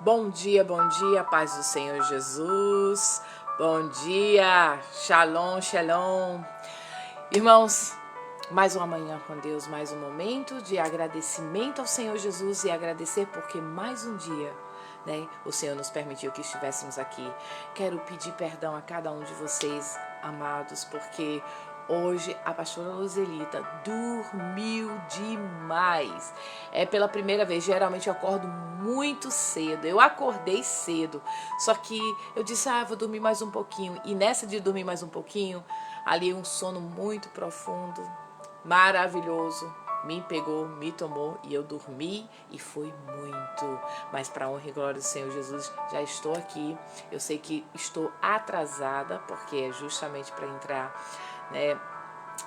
Bom dia, paz do Senhor Jesus. Bom dia, shalom, shalom. Irmãos, mais uma manhã com Deus, mais um momento de agradecimento ao Senhor Jesus e agradecer porque mais um dia, o Senhor nos permitiu que estivéssemos aqui. Quero pedir perdão a cada um de vocês, amados, porque hoje a pastora Luzelita dormiu demais. É pela primeira vez, geralmente eu acordo muito cedo. Eu acordei cedo, só que eu disse, vou dormir mais um pouquinho. E nessa de dormir mais um pouquinho, ali um sono muito profundo, maravilhoso, me pegou, me tomou e eu dormi e foi muito. Mas para a honra e glória do Senhor Jesus, já estou aqui. Eu sei que estou atrasada, porque é justamente para entrar,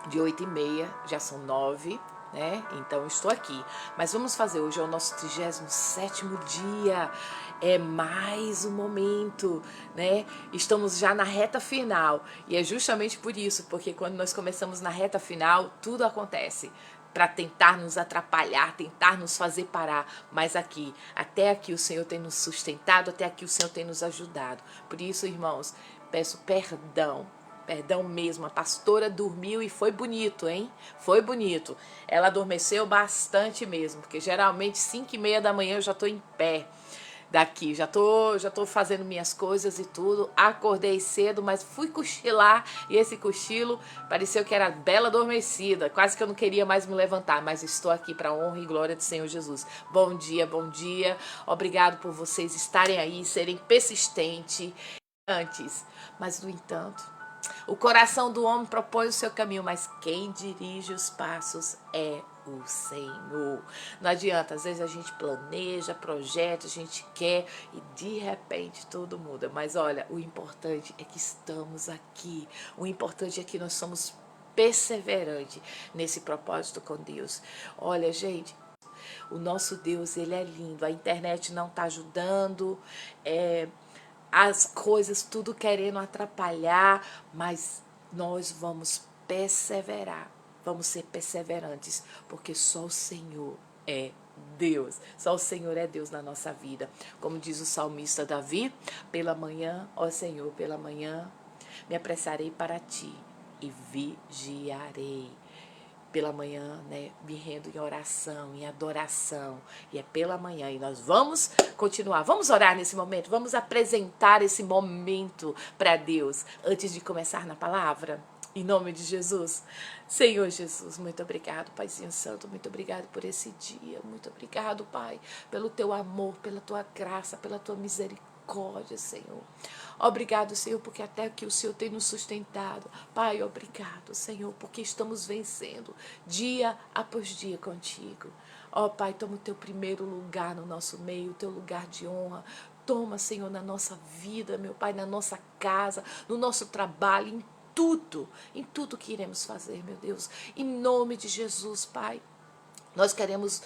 de 8h30, já são 9h, então estou aqui. Mas vamos fazer, hoje é o nosso 37º dia, é mais um momento, Estamos já na reta final, e é justamente por isso, porque quando nós começamos na reta final, tudo acontece para tentar nos atrapalhar, tentar nos fazer parar, mas até aqui o Senhor tem nos sustentado, até aqui o Senhor tem nos ajudado. Por isso, irmãos, peço perdão mesmo, a pastora dormiu e foi bonito, hein? Foi bonito. Ela adormeceu bastante mesmo, porque geralmente 5h30 da manhã eu já tô em pé daqui, já tô fazendo minhas coisas e tudo. Acordei cedo, mas fui cochilar e esse cochilo pareceu que era bela adormecida, quase que eu não queria mais me levantar, mas estou aqui para a honra e glória do Senhor Jesus. Bom dia, bom dia. Obrigado por vocês estarem aí, serem persistentes antes, mas no entanto, o coração do homem propõe o seu caminho, mas quem dirige os passos é o Senhor. Não adianta, às vezes a gente planeja, projeta, a gente quer e de repente tudo muda. Mas olha, o importante é que estamos aqui. O importante é que nós somos perseverantes nesse propósito com Deus. Olha, gente, o nosso Deus, ele é lindo. A internet não está ajudando, as coisas tudo querendo atrapalhar, mas nós vamos perseverar, vamos ser perseverantes, porque só o Senhor é Deus, só o Senhor é Deus na nossa vida. Como diz o salmista Davi, pela manhã, ó Senhor, pela manhã me apressarei para ti e vigiarei. Pela manhã, me rendo em oração, em adoração, e é pela manhã, e nós vamos continuar, vamos orar nesse momento, vamos apresentar esse momento para Deus, antes de começar na palavra, em nome de Jesus. Senhor Jesus, muito obrigado, Paizinho Santo, muito obrigado por esse dia, muito obrigado, Pai, pelo teu amor, pela tua graça, pela tua misericórdia, Senhor. Obrigado, Senhor, porque até aqui o Senhor tem nos sustentado. Pai, obrigado, Senhor, porque estamos vencendo dia após dia contigo. Ó, Pai, toma o teu primeiro lugar no nosso meio, o teu lugar de honra. Toma, Senhor, na nossa vida, meu Pai, na nossa casa, no nosso trabalho, em tudo que iremos fazer, meu Deus. Em nome de Jesus, Pai, nós queremos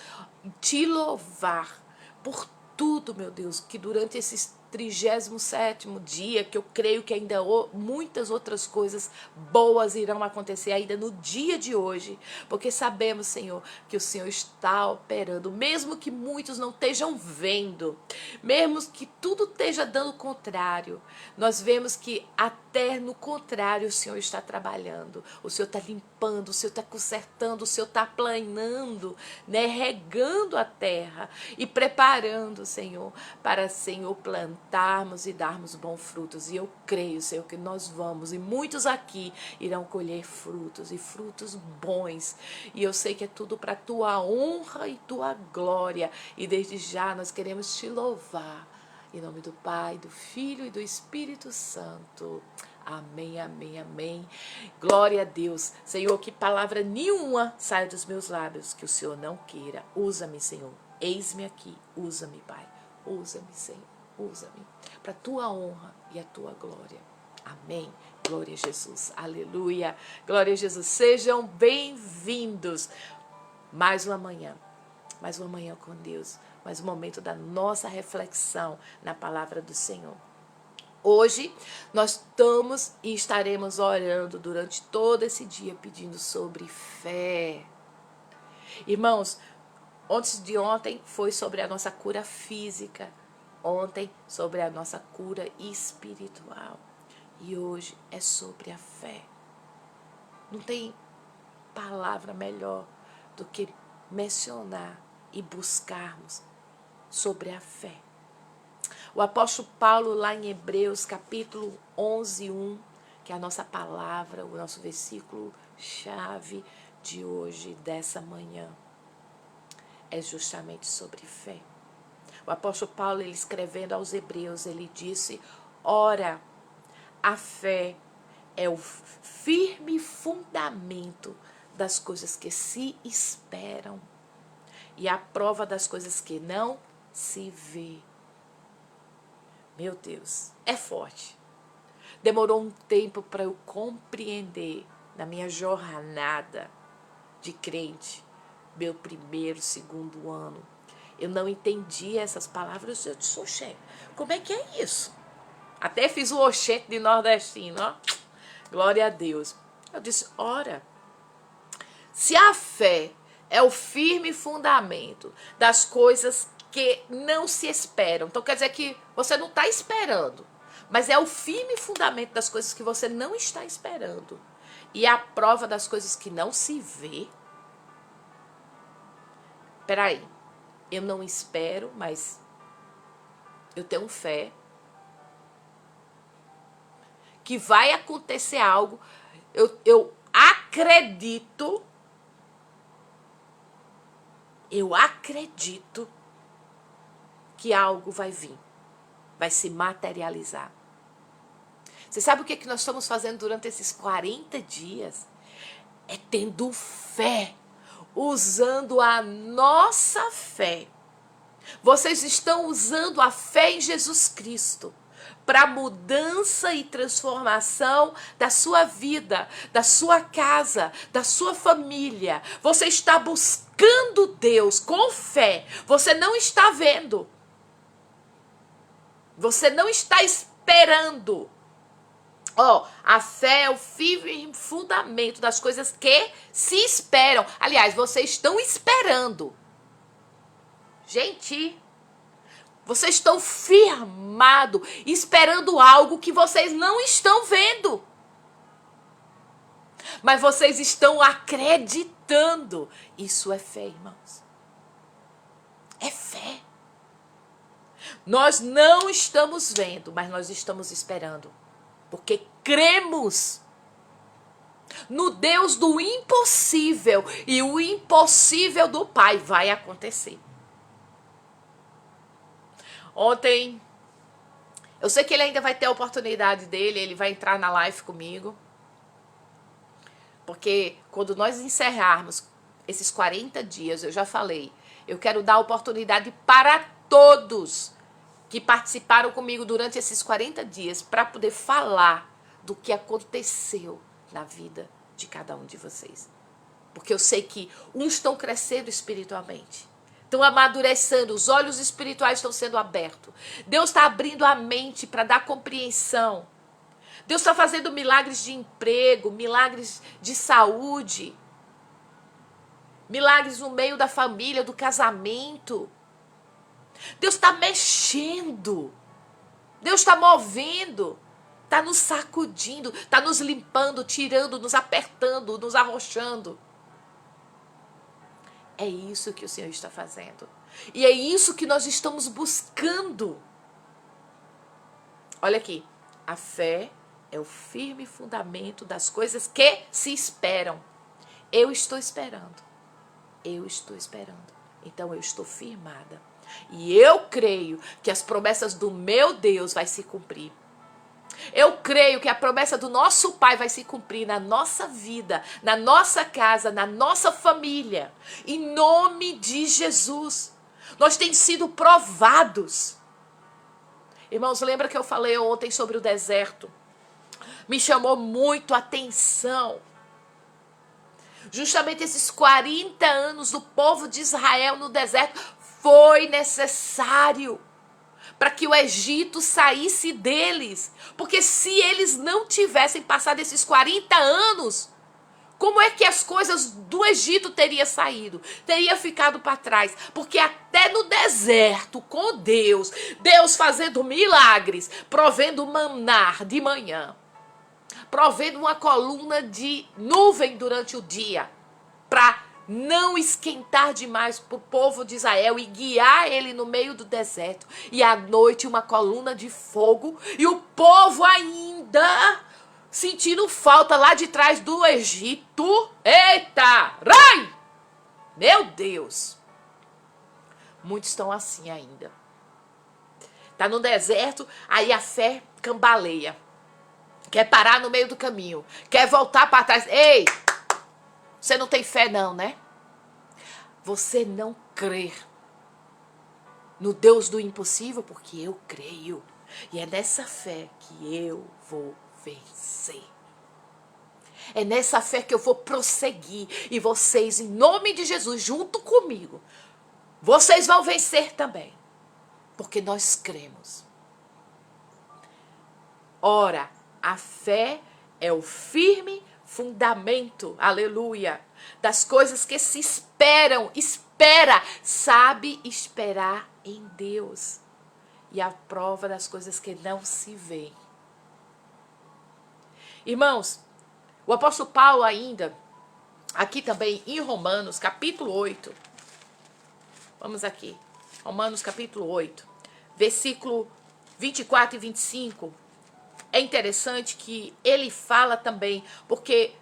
te louvar por tudo, meu Deus, que durante esses 37º dia, que eu creio que ainda muitas outras coisas boas irão acontecer ainda no dia de hoje, porque sabemos, Senhor, que o Senhor está operando, mesmo que muitos não estejam vendo, mesmo que tudo esteja dando contrário, nós vemos que até no contrário o Senhor está trabalhando, o Senhor está limpando, o Senhor está consertando, o Senhor está planando, regando a terra e preparando, Senhor, para, Senhor, plantarmos e darmos bons frutos. E eu creio, Senhor, que nós vamos, e muitos aqui irão colher frutos, e frutos bons. E eu sei que é tudo para a tua honra e tua glória. E desde já nós queremos te louvar. Em nome do Pai, do Filho e do Espírito Santo. Amém, amém, amém. Glória a Deus. Senhor, que palavra nenhuma saia dos meus lábios que o Senhor não queira. Usa-me, Senhor. Eis-me aqui. Usa-me, Pai. Usa-me, Senhor. Usa-me para a tua honra e a tua glória. Amém. Glória a Jesus. Aleluia. Glória a Jesus. Sejam bem-vindos. Mais uma manhã com Deus. Mais um momento da nossa reflexão na palavra do Senhor. Hoje nós estamos e estaremos orando durante todo esse dia pedindo sobre fé. Irmãos, antes de ontem foi sobre a nossa cura física. ontem sobre a nossa cura espiritual. E hoje é sobre a fé. Não tem palavra melhor do que mencionar e buscarmos sobre a fé. O apóstolo Paulo, lá em Hebreus, capítulo 11, 1, que é a nossa palavra, o nosso versículo-chave de hoje, dessa manhã, é justamente sobre fé. O apóstolo Paulo, ele escrevendo aos Hebreus, ele disse: ora, a fé é o firme fundamento das coisas que se esperam e a prova das coisas que não se vê. Meu Deus, é forte. Demorou um tempo para eu compreender, na minha jornada de crente, meu primeiro, segundo ano. Eu não entendia essas palavras. Eu disse: oxê, como é que é isso? Até fiz o oxente de nordestino, ó. Glória a Deus. Eu disse: ora, se a fé é o firme fundamento das coisas que não se esperam. Então quer dizer que você não está esperando, mas é o firme fundamento das coisas que você não está esperando. E a prova das coisas que não se vê. Peraí, eu não espero, mas eu tenho fé que vai acontecer algo. Eu acredito que algo vai vir, vai se materializar. Você sabe o que nós estamos fazendo durante esses 40 dias? É tendo fé, usando a nossa fé. Vocês estão usando a fé em Jesus Cristo para mudança e transformação da sua vida, da sua casa, da sua família. Você está buscando Deus com fé. Você não está vendo. Você não está esperando. A fé é o firme fundamento das coisas que se esperam. Aliás, vocês estão esperando. Gente, vocês estão firmados, esperando algo que vocês não estão vendo. Mas vocês estão acreditando. Isso é fé, irmãos. É fé. Nós não estamos vendo, mas nós estamos esperando. Porque cremos no Deus do impossível. E o impossível do Pai vai acontecer. Ontem, eu sei que ele ainda vai ter a oportunidade dele, ele vai entrar na live comigo. Porque quando nós encerrarmos esses 40 dias, eu já falei, eu quero dar oportunidade para todos que participaram comigo durante esses 40 dias para poder falar do que aconteceu na vida de cada um de vocês. Porque eu sei que uns estão crescendo espiritualmente. Estão amadurecendo, os olhos espirituais estão sendo abertos. Deus está abrindo a mente para dar compreensão. Deus está fazendo milagres de emprego, milagres de saúde, milagres no meio da família, do casamento. Deus está mexendo. Deus está movendo. Está nos sacudindo, está nos limpando, tirando, nos apertando, nos arrochando. É isso que o Senhor está fazendo. E é isso que nós estamos buscando. Olha aqui. A fé é o firme fundamento das coisas que se esperam. Eu estou esperando. Eu estou esperando. Então eu estou firmada. E eu creio que as promessas do meu Deus vai se cumprir. Eu creio que a promessa do nosso Pai vai se cumprir na nossa vida, na nossa casa, na nossa família. Em nome de Jesus. Nós temos sido provados. Irmãos, lembra que eu falei ontem sobre o deserto? Me chamou muito a atenção. Justamente esses 40 anos do povo de Israel no deserto foi necessário para que o Egito saísse deles. Porque se eles não tivessem passado esses 40 anos, Como é que as coisas do Egito teriam saído? Teria ficado para trás. Porque até no deserto, com Deus, Deus fazendo milagres, provendo maná de manhã, provendo uma coluna de nuvem durante o dia, para não esquentar demais para o povo de Israel e guiar ele no meio do deserto. E à noite uma coluna de fogo e o povo ainda sentindo falta lá de trás do Egito. Eita! Rai! Meu Deus! Muitos estão assim ainda. Tá no deserto, aí a fé cambaleia. Quer parar no meio do caminho. Quer voltar para trás. Ei! Você não tem fé não, né? Você não crê no Deus do impossível, porque eu creio. E é nessa fé que eu vou vencer. É nessa fé que eu vou prosseguir. E vocês, em nome de Jesus, junto comigo, vocês vão vencer também. Porque nós cremos. Ora, a fé é o firme fundamento, aleluia, das coisas que se esperam. Sabe esperar em Deus. E a prova das coisas que não se veem. Irmãos, o apóstolo Paulo ainda, aqui também em Romanos, capítulo 8. Vamos aqui. Romanos, capítulo 8. Versículo 24 e 25. É interessante que ele fala também, porque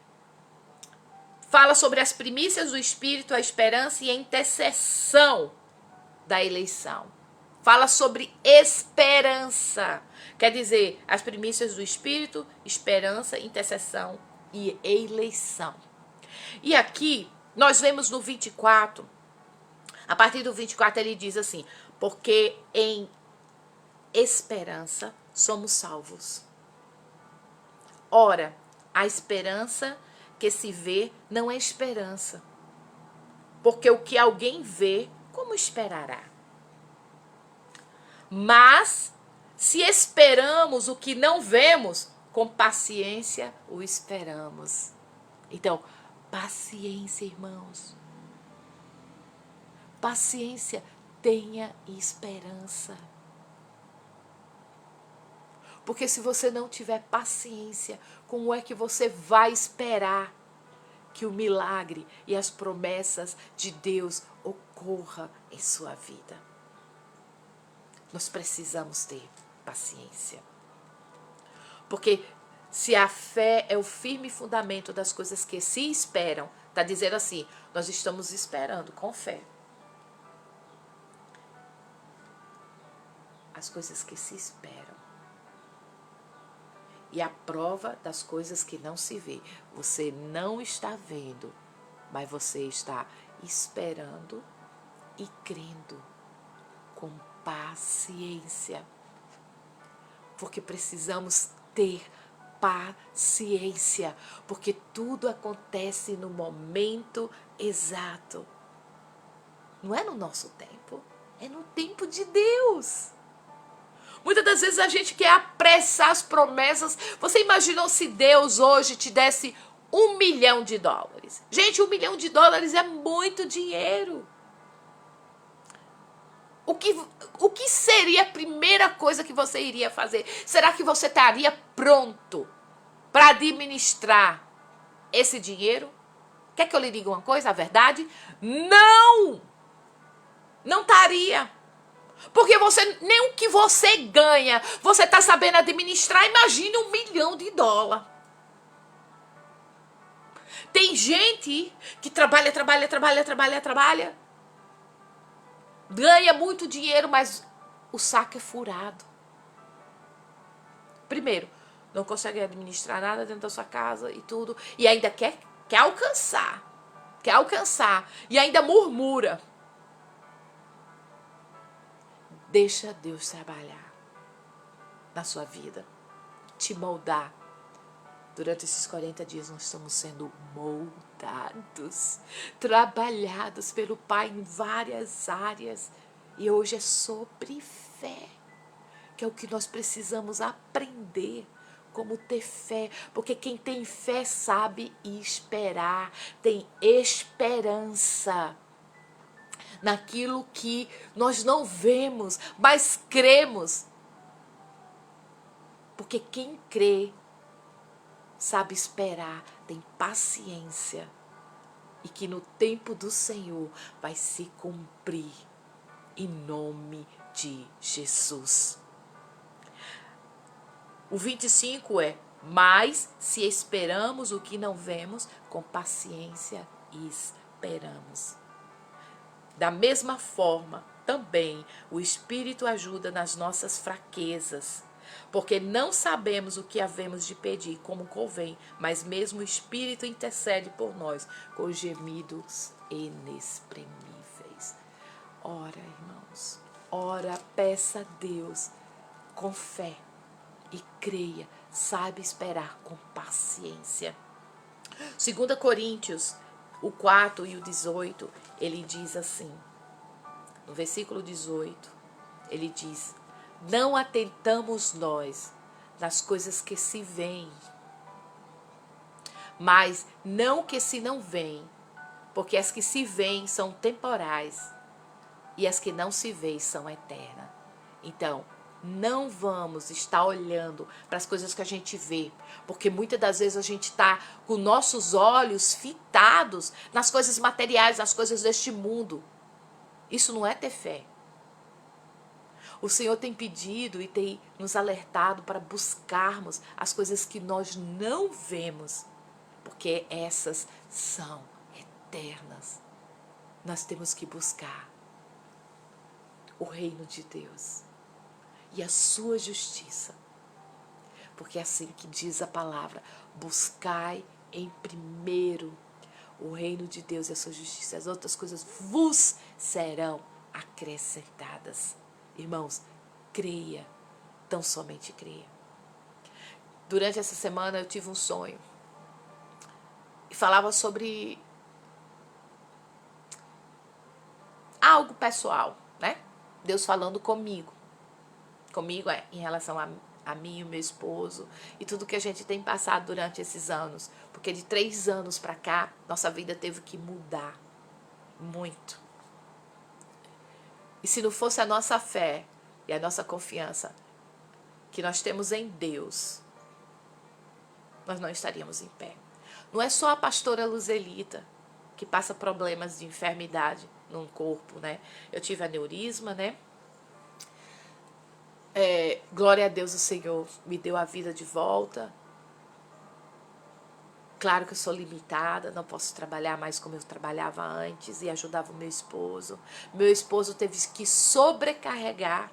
fala sobre as primícias do Espírito, a esperança e a intercessão da eleição. Fala sobre esperança. Quer dizer, as primícias do Espírito, esperança, intercessão e eleição. E aqui, nós vemos no 24, a partir do 24 ele diz assim, porque em esperança somos salvos. Ora, a esperança que se vê não é esperança. Porque o que alguém vê, como esperará? Mas, se esperamos o que não vemos, com paciência o esperamos. Então, paciência, irmãos. Paciência, tenha esperança. Porque se você não tiver paciência, como é que você vai esperar que o milagre e as promessas de Deus ocorram em sua vida? Nós precisamos ter paciência. Porque se a fé é o firme fundamento das coisas que se esperam, está dizendo assim, nós estamos esperando com fé. As coisas que se esperam. E a prova das coisas que não se vê. Você não está vendo, mas você está esperando e crendo com paciência. Porque precisamos ter paciência. Porque tudo acontece no momento exato. Não é no nosso tempo, é no tempo de Deus. Muitas das vezes a gente quer apressar as promessas. Você imaginou se Deus hoje te desse $1 milhão? Gente, $1 milhão é muito dinheiro. O que seria a primeira coisa que você iria fazer? Será que você estaria pronto para administrar esse dinheiro? Quer que eu lhe diga uma coisa, a verdade? Não! Não estaria. Porque nem o que você ganha, você está sabendo administrar. Imagine $1 milhão. Tem gente que trabalha, ganha muito dinheiro, mas o saco é furado. Primeiro, não consegue administrar nada dentro da sua casa e tudo, e ainda quer alcançar, e ainda murmura. Deixa Deus trabalhar na sua vida, te moldar. Durante esses 40 dias nós estamos sendo moldados, trabalhados pelo Pai em várias áreas. E hoje é sobre fé, que é o que nós precisamos aprender como ter fé, porque quem tem fé sabe esperar, tem esperança naquilo que nós não vemos, mas cremos. Porque quem crê sabe esperar, tem paciência e que no tempo do Senhor vai se cumprir, em nome de Jesus. O 25 é: mas se esperamos o que não vemos, com paciência esperamos. Da mesma forma, também o Espírito ajuda nas nossas fraquezas, porque não sabemos o que havemos de pedir como convém, mas mesmo o Espírito intercede por nós com gemidos inexprimíveis. Ora, irmãos, ora, peça a Deus com fé e creia, sabe esperar com paciência. 2 Coríntios, o 4 e o 18, ele diz assim, no versículo 18, ele diz: não atentamos nós nas coisas que se veem, mas não que se não veem, porque as que se veem são temporais e as que não se veem são eternas. Então, não vamos estar olhando para as coisas que a gente vê, porque muitas das vezes a gente está com nossos olhos fitados nas coisas materiais, nas coisas deste mundo. Isso não é ter fé. O Senhor tem pedido e tem nos alertado para buscarmos as coisas que nós não vemos, porque essas são eternas. Nós temos que buscar o reino de Deus e a sua justiça, porque é assim que diz a palavra: buscai em primeiro o reino de Deus e a sua justiça, as outras coisas vos serão acrescentadas. Irmãos, creia, tão somente creia. Durante essa semana eu tive um sonho e falava sobre algo pessoal, né? Deus falando comigo em relação a mim e o meu esposo e tudo que a gente tem passado durante esses anos, porque de 3 anos para cá nossa vida teve que mudar muito. E se não fosse a nossa fé e a nossa confiança que nós temos em Deus, nós não estaríamos em pé. Não é só a pastora Luzelita que passa problemas de enfermidade no corpo, né? Eu tive aneurisma, né? Glória a Deus, o Senhor me deu a vida de volta. Claro que eu sou limitada, não posso trabalhar mais como eu trabalhava antes e ajudava o meu esposo. Meu esposo teve que sobrecarregar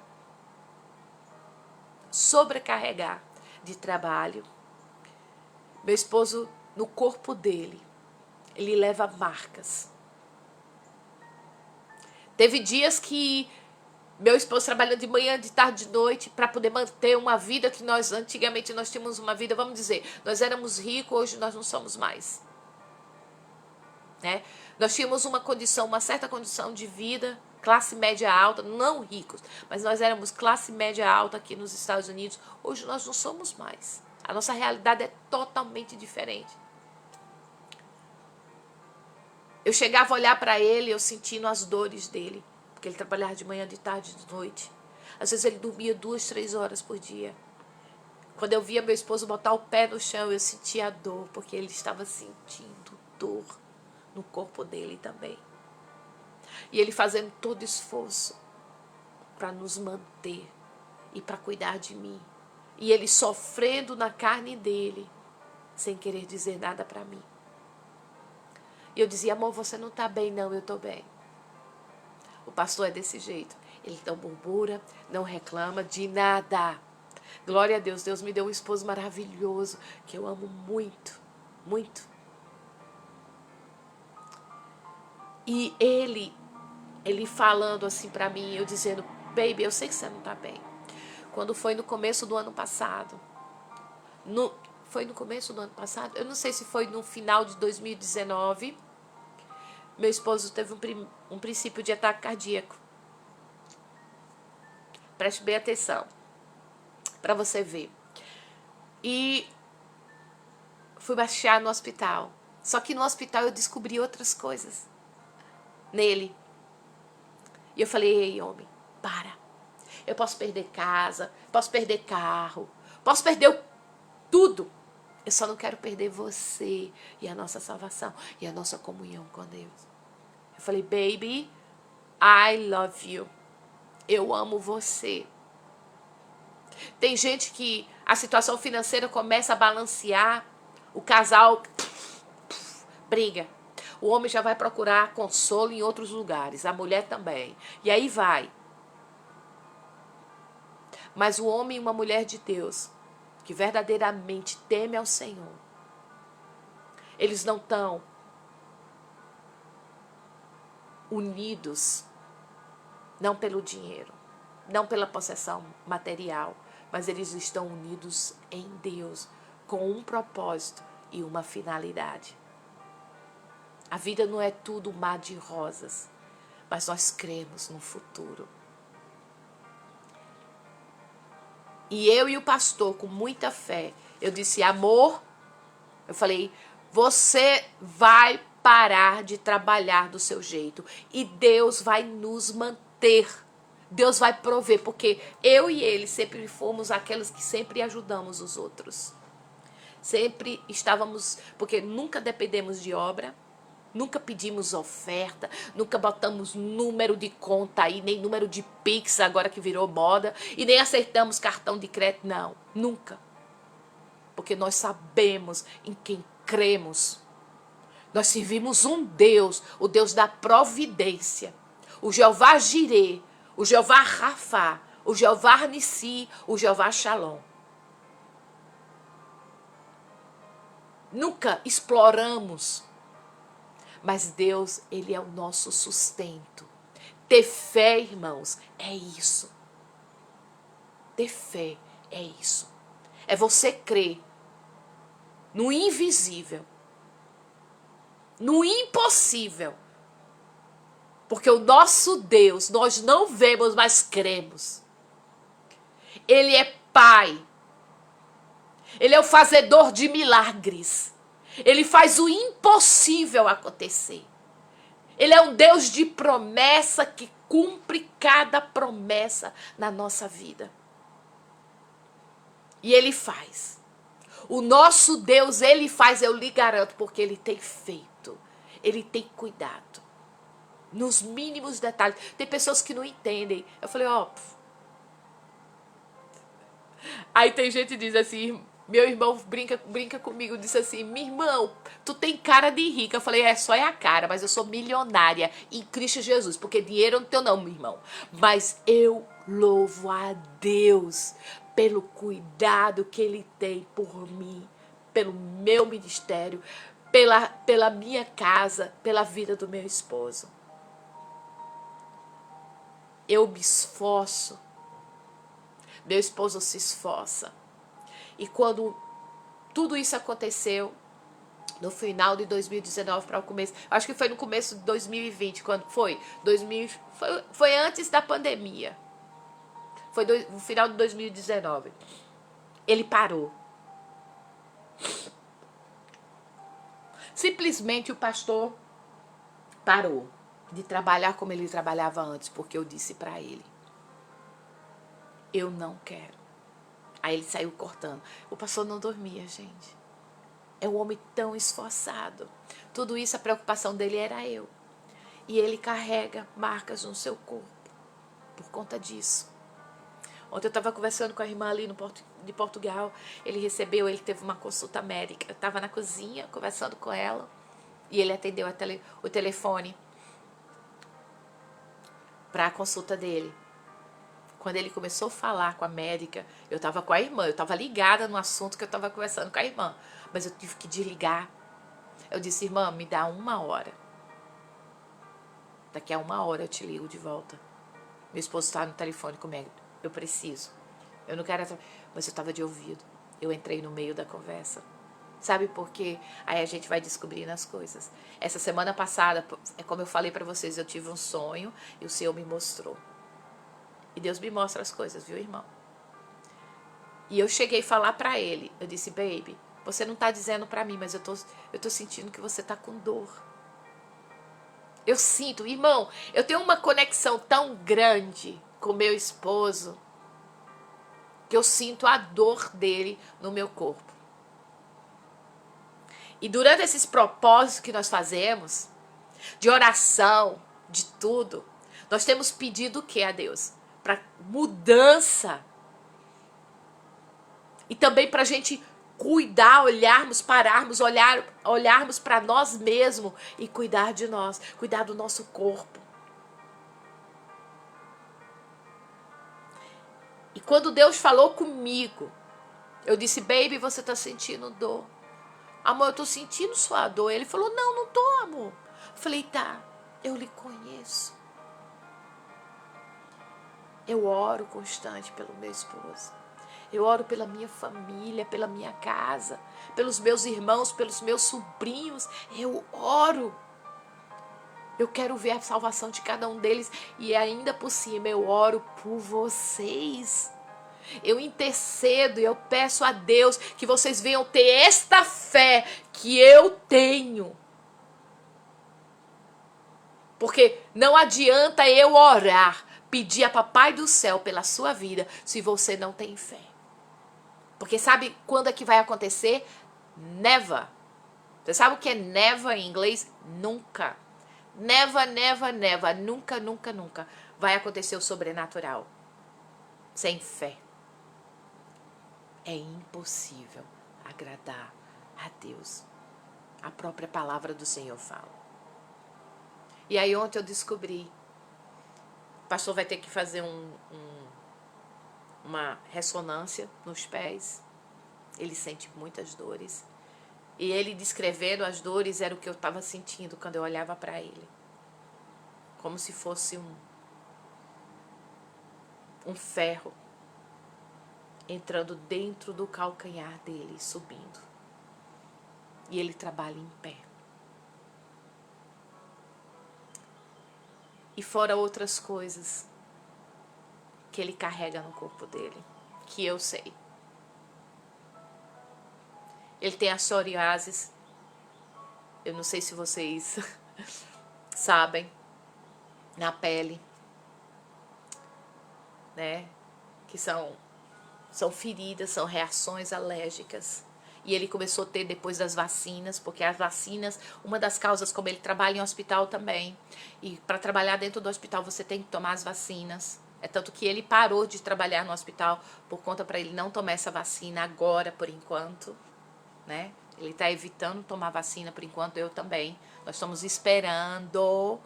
de trabalho. Meu esposo, no corpo dele, ele leva marcas. Teve dias que meu esposo trabalhou de manhã, de tarde, de noite, para poder manter uma vida que nós, antigamente, nós tínhamos uma vida, vamos dizer, nós éramos ricos, hoje nós não somos mais. Né? Nós tínhamos uma certa condição de vida, classe média alta, não ricos, mas nós éramos classe média alta aqui nos Estados Unidos, hoje nós não somos mais. A nossa realidade é totalmente diferente. Eu chegava a olhar para ele, eu sentindo as dores dele, porque ele trabalhava de manhã, de tarde, de noite. Às vezes ele dormia 2, 3 horas por dia. Quando eu via meu esposo botar o pé no chão, eu sentia a dor, porque ele estava sentindo dor no corpo dele também. E ele fazendo todo esforço para nos manter e para cuidar de mim. E ele sofrendo na carne dele, sem querer dizer nada para mim. E eu dizia: amor, você não está bem. Não, eu estou bem. O pastor é desse jeito. Ele não murmura, não reclama de nada. Glória a Deus. Deus me deu um esposo maravilhoso, que eu amo muito, muito. E ele falando assim pra mim, eu dizendo: baby, eu sei que você não tá bem. Quando foi no começo do ano passado, foi no começo do ano passado? Eu não sei se foi no final de 2019, meu esposo teve um princípio de ataque cardíaco. Preste bem atenção, para você ver. E fui baixar no hospital. Só que no hospital eu descobri outras coisas nele. E eu falei, ei, homem, para. Eu posso perder casa, posso perder carro, posso perder tudo. Eu só não quero perder você e a nossa salvação e a nossa comunhão com Deus. Eu falei, baby, I love you. Eu amo você. Tem gente que a situação financeira começa a balancear, o casal briga. O homem já vai procurar consolo em outros lugares, a mulher também. E aí vai. Mas o homem e uma mulher de Deus, que verdadeiramente teme ao Senhor, eles não estão unidos, não pelo dinheiro, não pela possessão material, mas eles estão unidos em Deus, com um propósito e uma finalidade. A vida não é tudo um mar de rosas, mas nós cremos no futuro. E eu e o pastor, com muita fé, eu disse, amor, eu falei, você vai parar de trabalhar do seu jeito e Deus vai nos manter. Deus vai prover, porque eu e ele sempre fomos aqueles que sempre ajudamos os outros. Sempre estávamos, porque nunca dependemos de obra, nunca pedimos oferta, nunca botamos número de conta aí, nem número de Pix agora que virou moda, e nem aceitamos cartão de crédito, não, nunca. Porque nós sabemos em quem cremos. Nós servimos um Deus, o Deus da providência, o Jeová Jirê, o Jeová Rafá, o Jeová Nissi, o Jeová Shalom. Nunca exploramos, mas Deus, Ele é o nosso sustento. Ter fé, irmãos, é isso. Ter fé é isso. É você crer no invisível, no impossível. Porque o nosso Deus, nós não vemos, mas cremos. Ele é Pai. Ele é o fazedor de milagres. Ele faz o impossível acontecer. Ele é um Deus de promessa que cumpre cada promessa na nossa vida. E Ele faz. O nosso Deus, Ele faz, eu lhe garanto, porque Ele tem feito. Ele tem cuidado. Nos mínimos detalhes. Tem pessoas que não entendem. Eu falei, ó. Aí tem gente que diz assim, meu irmão brinca comigo, disse assim, meu irmão, tu tem cara de rica. Eu falei, só é a cara, mas eu sou milionária em Cristo Jesus, porque dinheiro eu não tenho não, meu irmão. Mas eu louvo a Deus pelo cuidado que Ele tem por mim, pelo meu ministério, pela minha casa, pela vida do meu esposo. Eu me esforço, meu esposo se esforça. E quando tudo isso aconteceu, no final de 2019 para o começo, acho que foi no começo de 2020, quando foi? Foi antes da pandemia. Foi no final de 2019. Ele parou. Simplesmente o pastor parou de trabalhar como ele trabalhava antes, porque eu disse para ele, eu não quero. Aí ele saiu cortando. O pastor não dormia, gente. É um homem tão esforçado. Tudo isso, a preocupação dele era eu. E ele carrega marcas no seu corpo por conta disso. Ontem eu estava conversando com a irmã ali de Portugal. Ele teve uma consulta médica. Eu estava na cozinha conversando com ela. E ele atendeu o telefone para a consulta dele. Quando ele começou a falar com a médica, eu estava com a irmã, eu estava ligada no assunto que eu estava conversando com a irmã. Mas eu tive que desligar. Eu disse, irmã, me dá 1 hora. Daqui a 1 hora eu te ligo de volta. Meu esposo está no telefone comigo. Eu preciso. Eu não quero... Mas eu estava de ouvido. Eu entrei no meio da conversa. Sabe por quê? Aí a gente vai descobrindo as coisas. Essa semana passada, como eu falei para vocês, eu tive um sonho e o Senhor me mostrou. E Deus me mostra as coisas, viu, irmão? E eu cheguei a falar pra ele, eu disse, baby, você não tá dizendo pra mim, mas eu tô sentindo que você tá com dor. Eu sinto, irmão, eu tenho uma conexão tão grande com meu esposo, que eu sinto a dor dele no meu corpo. E durante esses propósitos que nós fazemos, de oração, de tudo, nós temos pedido o que a Deus? Para mudança. E também para a gente cuidar, olharmos, pararmos, olharmos para nós mesmos e cuidar de nós, cuidar do nosso corpo. E quando Deus falou comigo, eu disse, baby, você está sentindo dor. Amor, eu tô sentindo sua dor. Ele falou, não tô, amor. Eu falei, tá, eu lhe conheço. Eu oro constante pelo meu esposo. Eu oro pela minha família, pela minha casa, pelos meus irmãos, pelos meus sobrinhos. Eu oro. Eu quero ver a salvação de cada um deles. E ainda por cima, eu oro por vocês. Eu intercedo e eu peço a Deus que vocês venham ter esta fé que eu tenho. Porque não adianta eu orar, pedir a Papai do Céu pela sua vida, se você não tem fé. Porque sabe quando é que vai acontecer? Never. Você sabe o que é never em inglês? Nunca. Never, never, never. Nunca, nunca, nunca vai acontecer o sobrenatural sem fé. É impossível agradar a Deus. A própria palavra do Senhor fala. E aí ontem eu descobri, o pastor vai ter que fazer uma ressonância nos pés. Ele sente muitas dores. E ele descrevendo as dores era o que eu estava sentindo quando eu olhava para ele. Como se fosse um ferro entrando dentro do calcanhar dele, subindo. E ele trabalha em pé. E fora outras coisas que ele carrega no corpo dele, que eu sei. Ele tem a psoriasis. Eu não sei se vocês sabem. Na pele. Né? Que são feridas, são reações alérgicas. E ele começou a ter depois das vacinas, porque as vacinas, uma das causas, como ele trabalha em hospital também, e para trabalhar dentro do hospital você tem que tomar as vacinas. É tanto que ele parou de trabalhar no hospital por conta para ele não tomar essa vacina agora, por enquanto, né? Ele está evitando tomar vacina por enquanto, eu também. Nós estamos esperando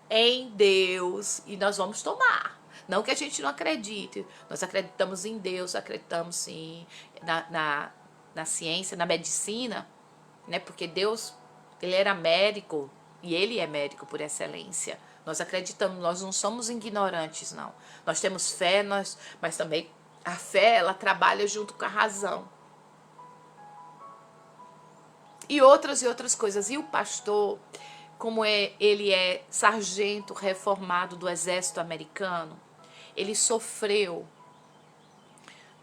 em Deus e nós vamos tomar. Não que a gente não acredite, nós acreditamos em Deus, acreditamos sim na ciência, na medicina, né? Porque Deus, ele era médico e ele é médico por excelência. Nós acreditamos, nós não somos ignorantes, não. Nós temos fé, mas também a fé, ela trabalha junto com a razão. E outras coisas. E o pastor, como ele é sargento reformado do exército americano, ele sofreu,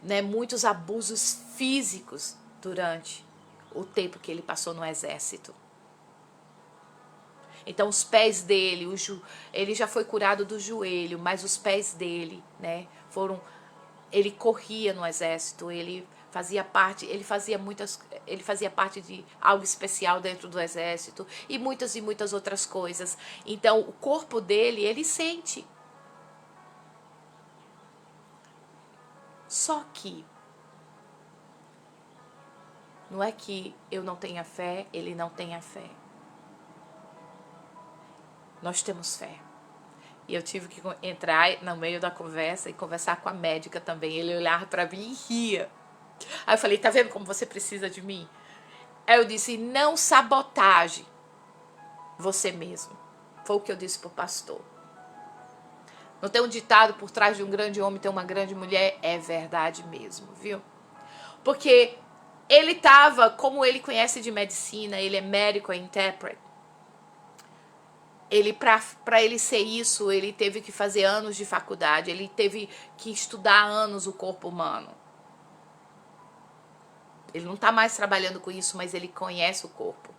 né, muitos abusos físicos durante o tempo que ele passou no exército. Então os pés dele, ele já foi curado do joelho, mas os pés dele, né, ele corria no exército, ele fazia parte de algo especial dentro do exército e muitas outras coisas. Então o corpo dele, ele sente. Só que não é que eu não tenha fé, ele não tenha fé. Nós temos fé. E eu tive que entrar no meio da conversa e conversar com a médica também. Ele olhava para mim e ria. Aí eu falei, tá vendo como você precisa de mim? Aí eu disse, não sabotage você mesmo. Foi o que eu disse pro pastor. Não tem um ditado, por trás de um grande homem tem uma grande mulher? É verdade mesmo, viu? Porque ele estava, como ele conhece de medicina, ele é médico, é intérprete. Para ele ser isso, ele teve que fazer anos de faculdade, ele teve que estudar anos o corpo humano. Ele não está mais trabalhando com isso, mas ele conhece o corpo.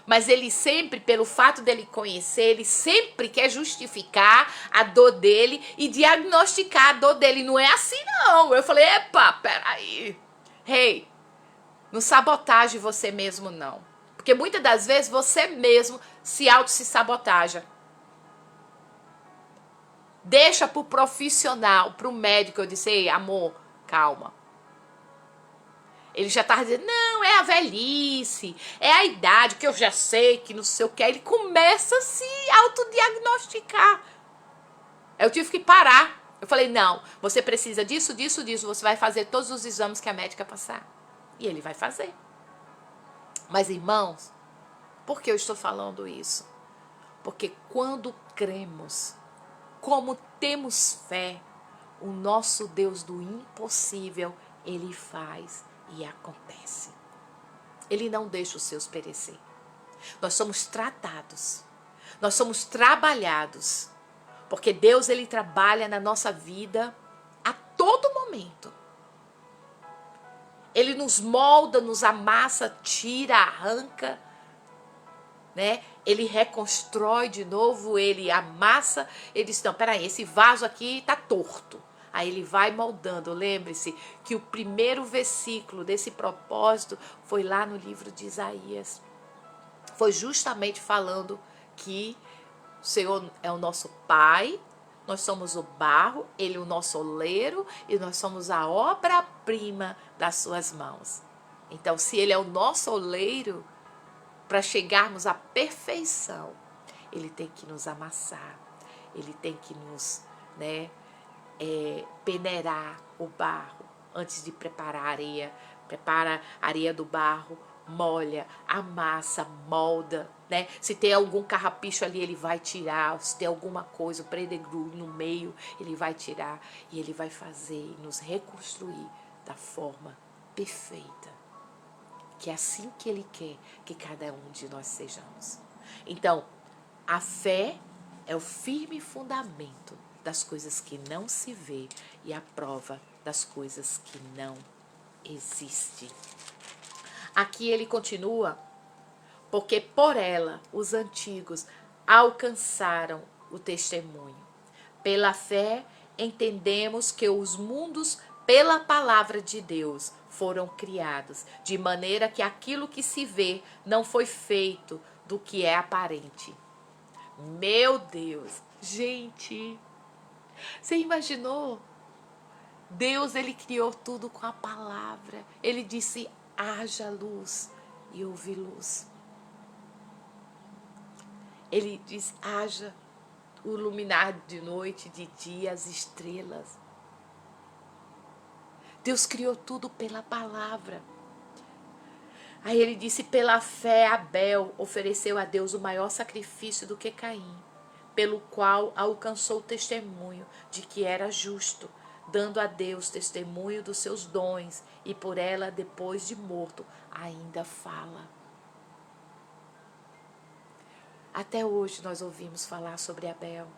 Mas ele sempre, pelo fato dele conhecer, ele sempre quer justificar a dor dele e diagnosticar a dor dele. Não é assim, não. Eu falei, epa, peraí. Hey, não sabotage você mesmo, não. Porque muitas das vezes você mesmo se sabotaja. Deixa pro profissional, pro médico. Eu disse, ei, amor, calma. Ele já estava dizendo, não, é a velhice, é a idade, que eu já sei, que não sei o que. Ele começa a se autodiagnosticar. Eu tive que parar. Eu falei, não, você precisa disso, disso, disso. Você vai fazer todos os exames que a médica passar. E ele vai fazer. Mas, irmãos, por que eu estou falando isso? Porque quando cremos, como temos fé, o nosso Deus do impossível, ele faz e acontece. Ele não deixa os seus perecer. Nós somos tratados. Nós somos trabalhados. Porque Deus, ele trabalha na nossa vida a todo momento. Ele nos molda, nos amassa, tira, arranca, né? Ele reconstrói de novo, ele amassa. Ele diz, não, peraí, esse vaso aqui tá torto. Aí ele vai moldando. Lembre-se que o primeiro versículo desse propósito foi lá no livro de Isaías. Foi justamente falando que o Senhor é o nosso Pai, nós somos o barro, Ele é o nosso oleiro e nós somos a obra-prima das suas mãos. Então, se Ele é o nosso oleiro, para chegarmos à perfeição, Ele tem que nos amassar, Ele tem que nos, peneirar o barro antes de preparar a areia. Prepara a areia do barro, molha, amassa, molda, né? Se tem algum carrapicho ali, ele vai tirar. Se tem alguma coisa, o predegrudo no meio, ele vai tirar e ele vai fazer e nos reconstruir da forma perfeita, que é assim que ele quer que cada um de nós sejamos. Então, a fé é o firme fundamento das coisas que não se vê e a prova das coisas que não existem. Aqui ele continua, porque por ela os antigos alcançaram o testemunho. Pela fé entendemos que os mundos, pela palavra de Deus, foram criados, de maneira que aquilo que se vê não foi feito do que é aparente. Meu Deus, gente, você imaginou? Deus, ele criou tudo com a palavra. Ele disse, haja luz, e houve luz. Ele diz, haja o iluminar de noite, de dia, as estrelas. Deus criou tudo pela palavra. Aí ele disse, pela fé Abel ofereceu a Deus o maior sacrifício do que Caim, pelo qual alcançou o testemunho de que era justo, dando a Deus testemunho dos seus dons, e por ela, depois de morto, ainda fala. Até hoje nós ouvimos falar sobre Abel,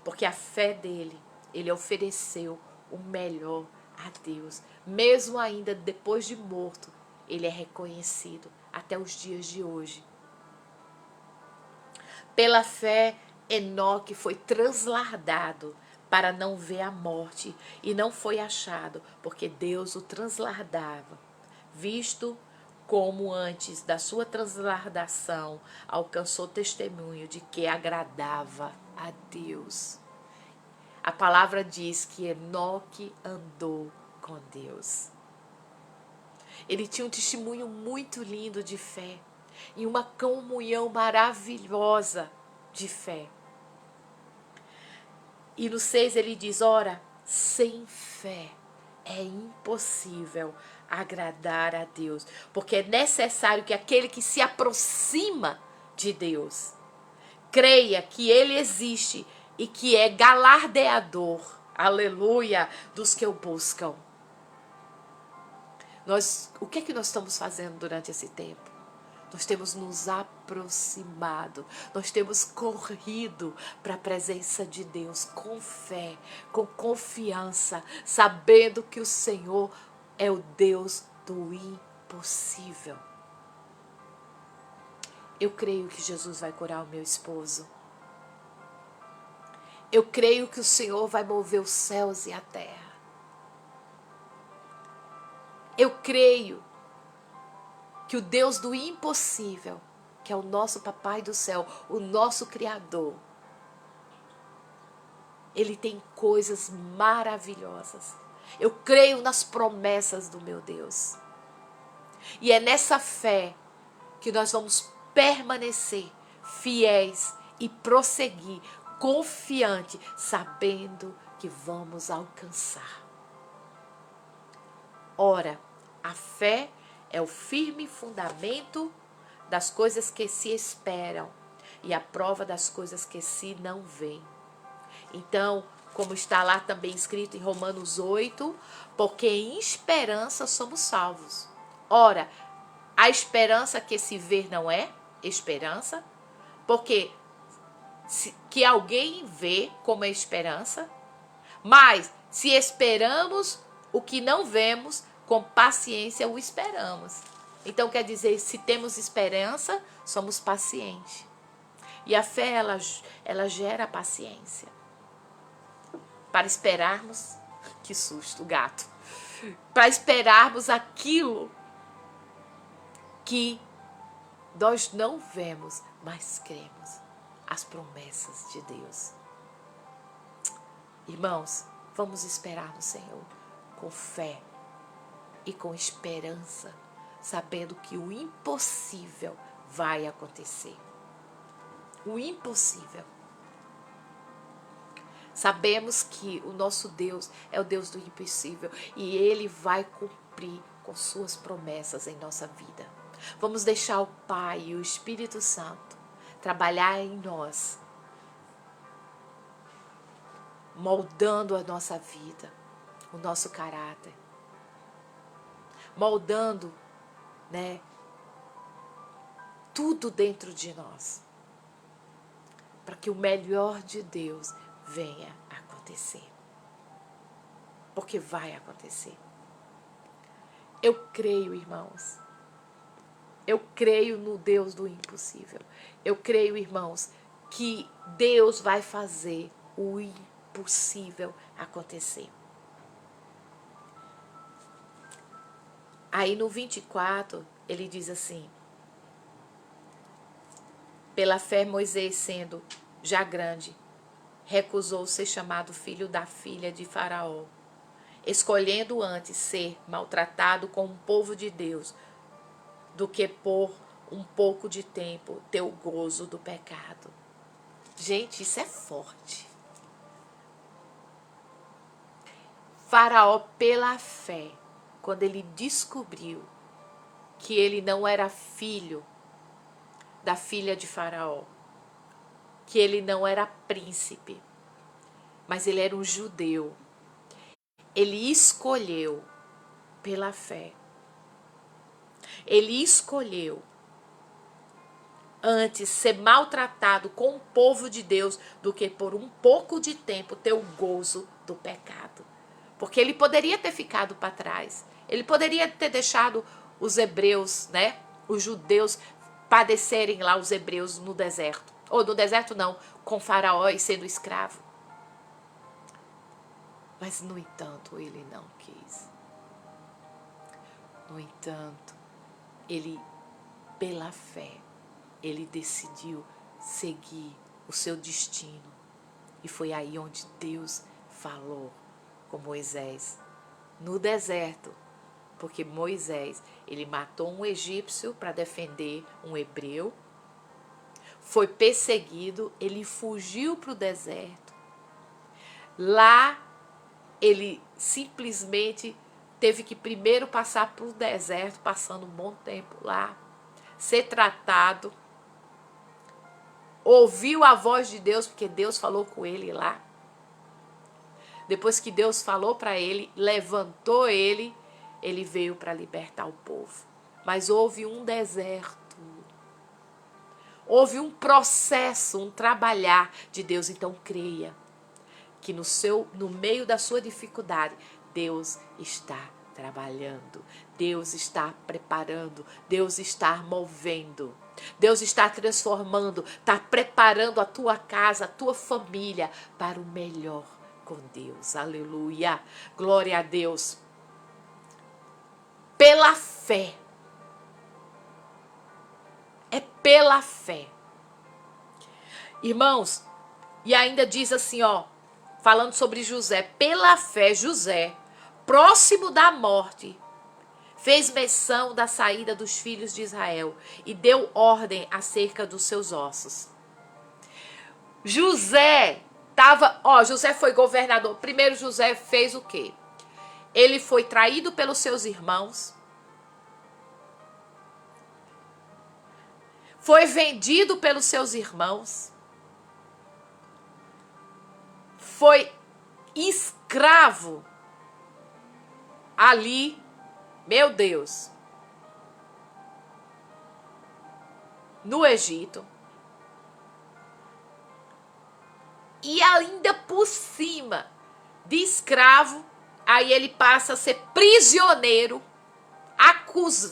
porque a fé dele, ele ofereceu o melhor a Deus. Mesmo ainda depois de morto, ele é reconhecido até os dias de hoje. Pela fé, Enoque foi transladado para não ver a morte e não foi achado, porque Deus o transladava, visto como antes da sua transladação alcançou testemunho de que agradava a Deus. A palavra diz que Enoque andou com Deus. Ele tinha um testemunho muito lindo de fé e uma comunhão maravilhosa de fé. E no 6 ele diz, ora, sem fé é impossível agradar a Deus, porque é necessário que aquele que se aproxima de Deus creia que ele existe e que é galardeador, aleluia, dos que o buscam. O que é que nós estamos fazendo durante esse tempo? Nós temos nos aproximado, nós temos corrido para a presença de Deus com fé, com confiança, sabendo que o Senhor é o Deus do impossível. Eu creio que Jesus vai curar o meu esposo. Eu creio que o Senhor vai mover os céus e a terra. Eu creio que o Deus do impossível, que é o nosso Papai do céu, o nosso Criador, Ele tem coisas maravilhosas. Eu creio nas promessas do meu Deus. E é nessa fé que nós vamos permanecer fiéis e prosseguir confiante, sabendo que vamos alcançar. Ora, a fé é o firme fundamento das coisas que se esperam e a prova das coisas que se não veem. Então, como está lá também escrito em Romanos 8, porque em esperança somos salvos. Ora, a esperança que se vê não é esperança, porque que alguém vê como é esperança, mas se esperamos o que não vemos, com paciência o esperamos. Então quer dizer, se temos esperança, somos pacientes. E a fé, ela gera paciência. Para esperarmos, que susto, gato. Para esperarmos aquilo que nós não vemos, mas cremos. As promessas de Deus. Irmãos, vamos esperar no Senhor com fé e com esperança, sabendo que o impossível vai acontecer. O impossível. Sabemos que o nosso Deus é o Deus do impossível e Ele vai cumprir com suas promessas em nossa vida. Vamos deixar o Pai e o Espírito Santo trabalhar em nós, moldando a nossa vida, o nosso caráter, moldando, tudo dentro de nós, para que o melhor de Deus venha a acontecer. Porque vai acontecer. Eu creio, irmãos. Eu creio no Deus do impossível. Eu creio, irmãos, que Deus vai fazer o impossível acontecer. Aí no 24, ele diz assim: pela fé Moisés, sendo já grande, recusou ser chamado filho da filha de Faraó, escolhendo antes ser maltratado com o povo de Deus, do que por um pouco de tempo ter o gozo do pecado. Gente, isso é forte. Faraó, pela fé, quando ele descobriu que ele não era filho da filha de Faraó, que ele não era príncipe, mas ele era um judeu, ele escolheu pela fé. Ele escolheu antes ser maltratado com o povo de Deus do que por um pouco de tempo ter o gozo do pecado. Porque ele poderia ter ficado para trás. Ele poderia ter deixado os hebreus, os judeus, padecerem lá os hebreus no deserto. Ou no deserto não, com Faraó e sendo escravo. Mas, no entanto, ele não quis. No entanto, ele, pela fé, ele decidiu seguir o seu destino. E foi aí onde Deus falou com Moisés, no deserto. Porque Moisés, ele matou um egípcio para defender um hebreu. Foi perseguido, ele fugiu para o deserto. Lá, ele simplesmente teve que primeiro passar para o deserto, passando um bom tempo lá, ser tratado, ouviu a voz de Deus, porque Deus falou com ele lá. Depois que Deus falou para ele, levantou ele, ele veio para libertar o povo. Mas houve um deserto, houve um processo, um trabalhar de Deus. Então creia que no meio da sua dificuldade, Deus está trabalhando. Deus está preparando. Deus está movendo. Deus está transformando. Está preparando a tua casa, a tua família para o melhor com Deus. Aleluia. Glória a Deus. Pela fé. É pela fé. Irmãos, e ainda diz assim, ó, falando sobre José, pela fé José, próximo da morte, fez menção da saída dos filhos de Israel e deu ordem acerca dos seus ossos. José José foi governador. Primeiro José fez o quê? Ele foi traído pelos seus irmãos. Foi vendido pelos seus irmãos. Foi escravo ali, meu Deus, no Egito. E ainda por cima de escravo, aí ele passa a ser prisioneiro,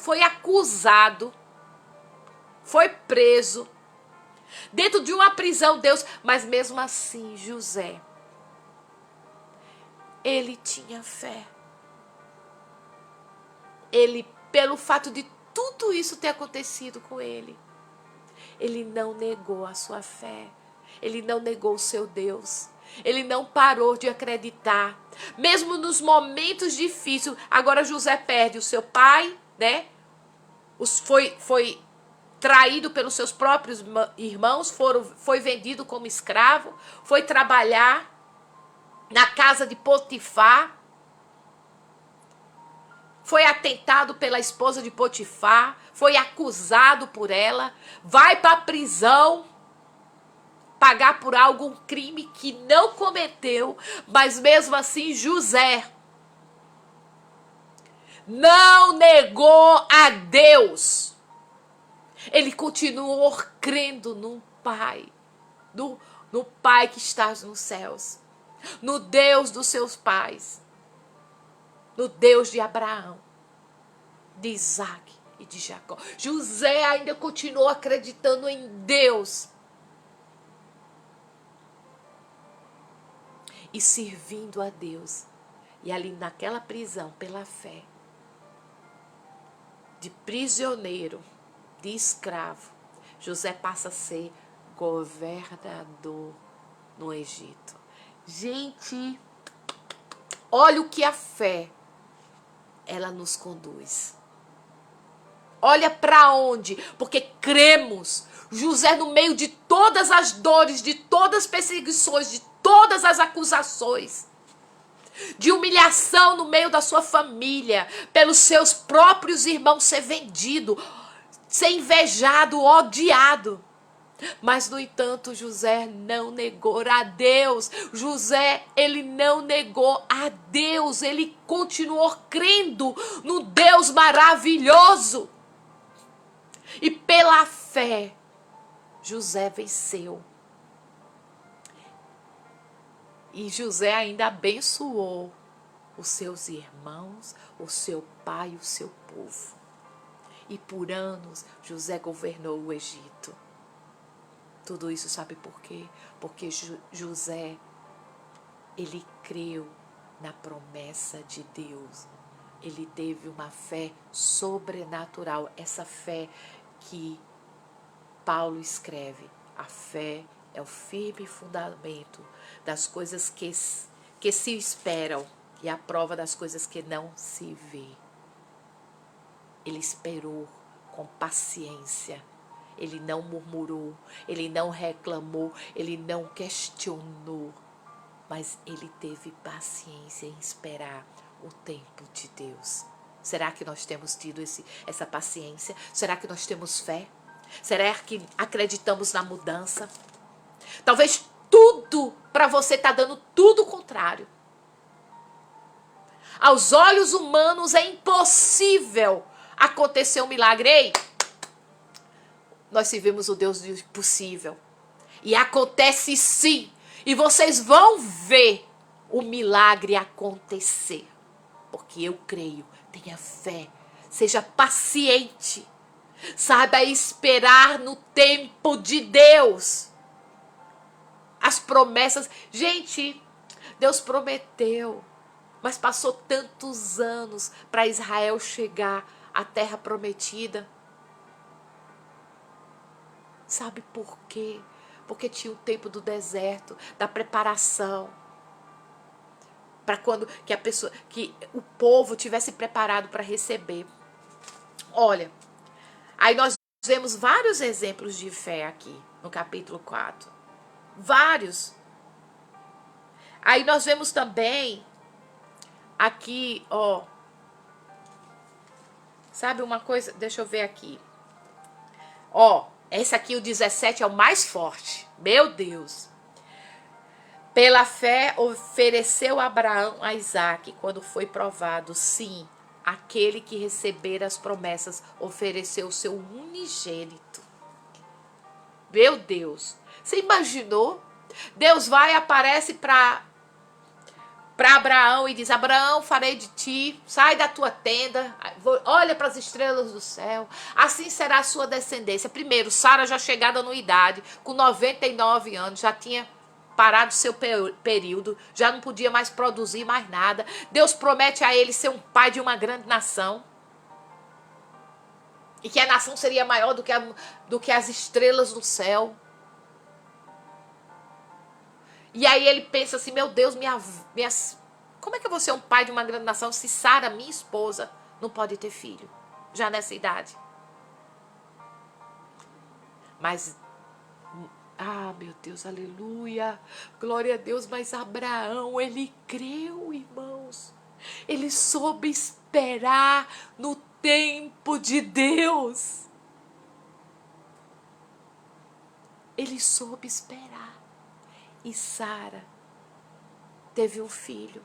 foi acusado, foi preso, dentro de uma prisão, Deus, mas mesmo assim, José, ele tinha fé. Ele, pelo fato de tudo isso ter acontecido com ele, ele não negou a sua fé. Ele não negou o seu Deus. Ele não parou de acreditar. Mesmo nos momentos difíceis. Agora José perde o seu pai, né? Foi traído pelos seus próprios irmãos. Foi vendido como escravo. Foi trabalhar na casa de Potifar. Foi atentado pela esposa de Potifar. Foi acusado por ela. Vai para a prisão. Pagar por algum crime que não cometeu, mas mesmo assim José não negou a Deus. Ele continuou crendo no Pai, no Pai que está nos céus, no Deus dos seus pais, no Deus de Abraão, de Isaac e de Jacó. José ainda continuou acreditando em Deus. E servindo a Deus. E ali naquela prisão, pela fé, de prisioneiro, de escravo, José passa a ser governador no Egito. Gente, olha o que a fé, ela nos conduz. Olha para onde, porque cremos. José, no meio de todas as dores, de todas as perseguições, de todas as acusações, de humilhação no meio da sua família, pelos seus próprios irmãos, ser vendido, ser invejado, odiado. Mas, no entanto, José não negou a Deus. José, ele não negou a Deus. Ele continuou crendo no Deus maravilhoso. E pela fé, José venceu. E José ainda abençoou os seus irmãos, o seu pai e o seu povo. E por anos, José governou o Egito. Tudo isso sabe por quê? Porque José, ele creu na promessa de Deus. Ele teve uma fé sobrenatural. Essa fé que Paulo escreve. A fé é o firme fundamento das coisas que se esperam e a prova das coisas que não se vê. Ele esperou com paciência. Ele não murmurou, ele não reclamou, ele não questionou. Mas ele teve paciência em esperar o tempo de Deus. Será que nós temos tido essa paciência? Será que nós temos fé? Será que acreditamos na mudança? Talvez tudo para você está dando tudo o contrário. Aos olhos humanos é impossível acontecer um milagre. Ei, nós servimos o Deus do impossível. E acontece sim. E vocês vão ver o milagre acontecer. porque eu creio. Tenha fé, seja paciente, saiba esperar no tempo de Deus. As promessas, gente, Deus prometeu, mas passou tantos anos para Israel chegar à terra prometida. Sabe por quê? Porque tinha o tempo do deserto, da preparação, para quando que o povo tivesse preparado para receber. Olha, aí nós vemos vários exemplos de fé aqui no capítulo 4. Vários. Aí nós vemos também aqui, ó. Sabe uma coisa? Deixa eu ver aqui. Ó, esse aqui, o 17, é o mais forte. Meu Deus. Pela fé ofereceu Abraão a Isaque quando foi provado. Sim, aquele que recebera as promessas ofereceu o seu unigênito. Meu Deus. Você imaginou? Deus vai e aparece para Abraão e diz: Abraão, farei de ti, sai da tua tenda, olha para as estrelas do céu, assim será a sua descendência. Primeiro, Sara já chegada na idade, com 99 anos, já tinha parado seu período, já não podia mais produzir mais nada. Deus promete a ele ser um pai de uma grande nação, e que a nação seria maior do que as estrelas do céu. E aí ele pensa assim: meu Deus, como é que eu vou ser um pai de uma grande nação se Sara, minha esposa, não pode ter filho, já nessa idade? Mas, meu Deus, aleluia, glória a Deus. Mas Abraão, ele creu, irmãos. Ele soube esperar no tempo de Deus. Ele soube esperar. E Sara teve um filho.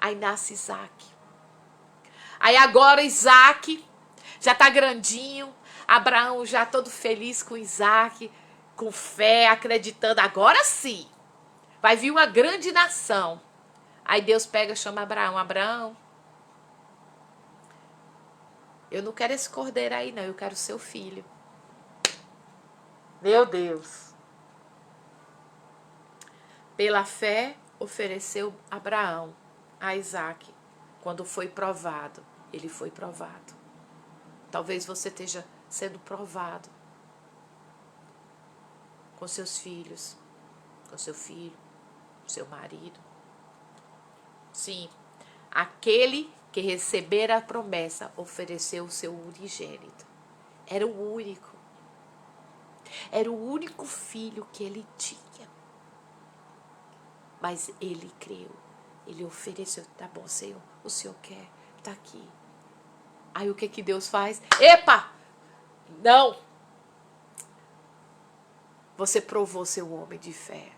Aí nasce Isaac. Aí agora Isaac já está grandinho. Abraão já todo feliz com Isaac, com fé, acreditando. Agora sim, vai vir uma grande nação. Aí Deus pega e chama Abraão. Abraão, eu não quero esse cordeiro aí não, eu quero seu filho. Meu Deus. Pela fé ofereceu Abraão a Isaac. Quando foi provado, ele foi provado. Talvez você esteja sendo provado com seus filhos, com seu filho, com seu marido. Sim, aquele que recebera a promessa ofereceu o seu unigênito. Era o único. Era o único filho que ele tinha. Mas ele creu. Ele ofereceu. Tá bom, Senhor, o Senhor quer, tá aqui. Aí o que Deus faz? Epa! Não! Você provou ser um homem de fé.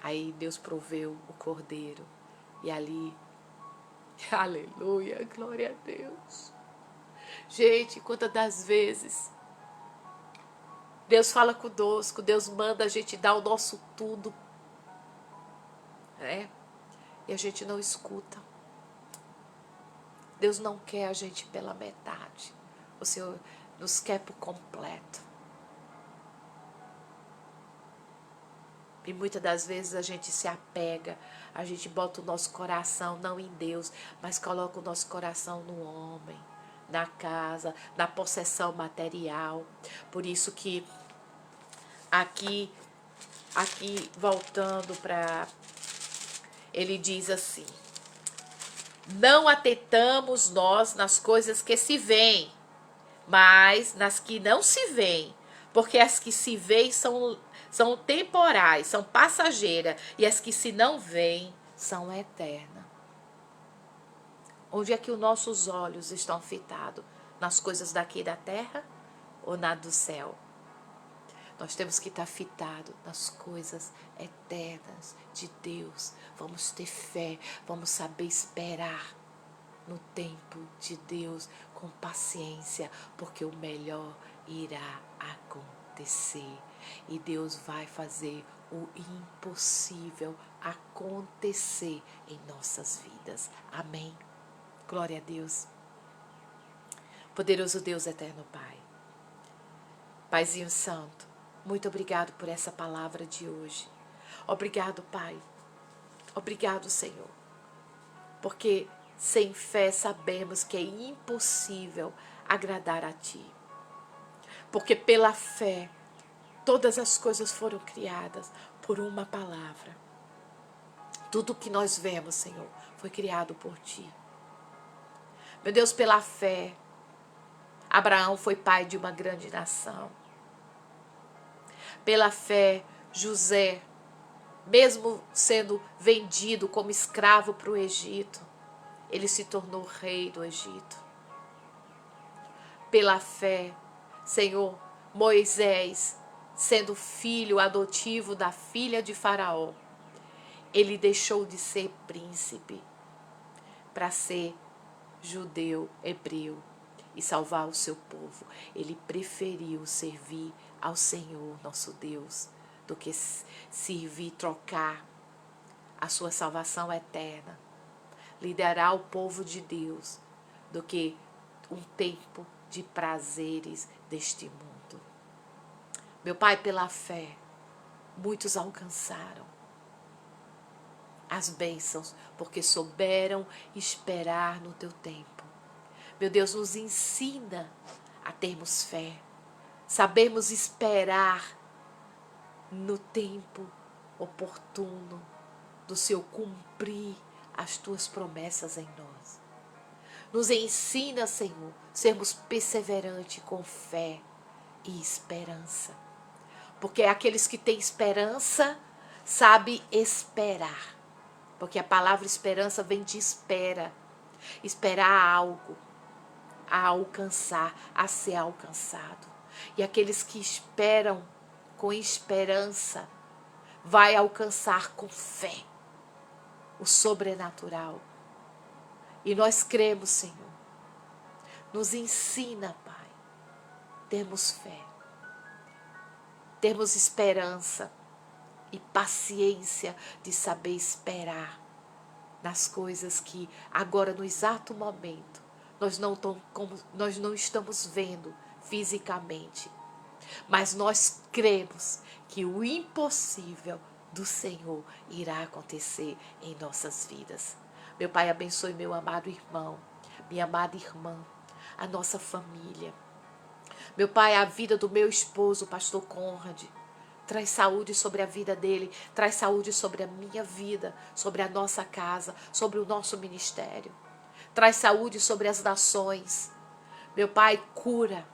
Aí Deus proveu o cordeiro. E ali, aleluia, glória a Deus. Gente, quantas das vezes Deus fala conosco, Deus manda a gente dar o nosso tudo, né? E a gente não escuta. Deus não quer a gente pela metade. O Senhor nos quer por completo. E muitas das vezes a gente se apega, a gente bota o nosso coração não em Deus, mas coloca o nosso coração no homem, na casa, na possessão material. Por isso que aqui voltando para... Ele diz assim: não atentamos nós nas coisas que se veem, mas nas que não se veem, porque as que se veem são temporais, são passageiras, e as que se não veem são eternas. Onde é que os nossos olhos estão fitados? Nas coisas daqui da terra ou na do céu? Nós temos que estar fitados nas coisas eternas de Deus. Vamos ter fé, vamos saber esperar no tempo de Deus com paciência, porque o melhor irá acontecer. E Deus vai fazer o impossível acontecer em nossas vidas. Amém. Glória a Deus. Poderoso Deus, eterno Pai. Paizinho Santo, muito obrigado por essa palavra de hoje. Obrigado, Pai. Obrigado, Senhor. Porque sem fé sabemos que é impossível agradar a Ti. Porque pela fé todas as coisas foram criadas por uma palavra. Tudo que nós vemos, Senhor, foi criado por Ti. Meu Deus, pela fé, Abraão foi pai de uma grande nação. Pela fé, José, mesmo sendo vendido como escravo para o Egito, ele se tornou rei do Egito. Pela fé, Senhor, Moisés, sendo filho adotivo da filha de Faraó, ele deixou de ser príncipe para ser judeu, hebreu e salvar o seu povo. Ele preferiu servir ao Senhor, nosso Deus, do que servir, trocar a sua salvação eterna, liderar o povo de Deus, do que um tempo de prazeres deste mundo. Meu Pai, pela fé, muitos alcançaram as bênçãos, porque souberam esperar no Teu tempo. Meu Deus, nos ensina a termos fé, sabermos esperar no tempo oportuno do Senhor cumprir as Tuas promessas em nós. Nos ensina, Senhor, sermos perseverantes com fé e esperança. Porque aqueles que têm esperança sabem esperar. Porque a palavra esperança vem de espera. Esperar algo, a alcançar, a ser alcançado. E aqueles que esperam com esperança vai alcançar com fé o sobrenatural. E nós cremos, Senhor. Nos ensina, Pai, termos fé, termos esperança e paciência de saber esperar nas coisas que agora, no exato momento, nós não estamos vendo fisicamente. Mas nós cremos que o impossível do Senhor irá acontecer em nossas vidas. Meu Pai, abençoe meu amado irmão, minha amada irmã, a nossa família. Meu Pai, a vida do meu esposo, o pastor Conrad. Traz saúde sobre a vida dele, traz saúde sobre a minha vida, sobre a nossa casa, sobre o nosso ministério. Traz saúde sobre as nações. Meu Pai, cura.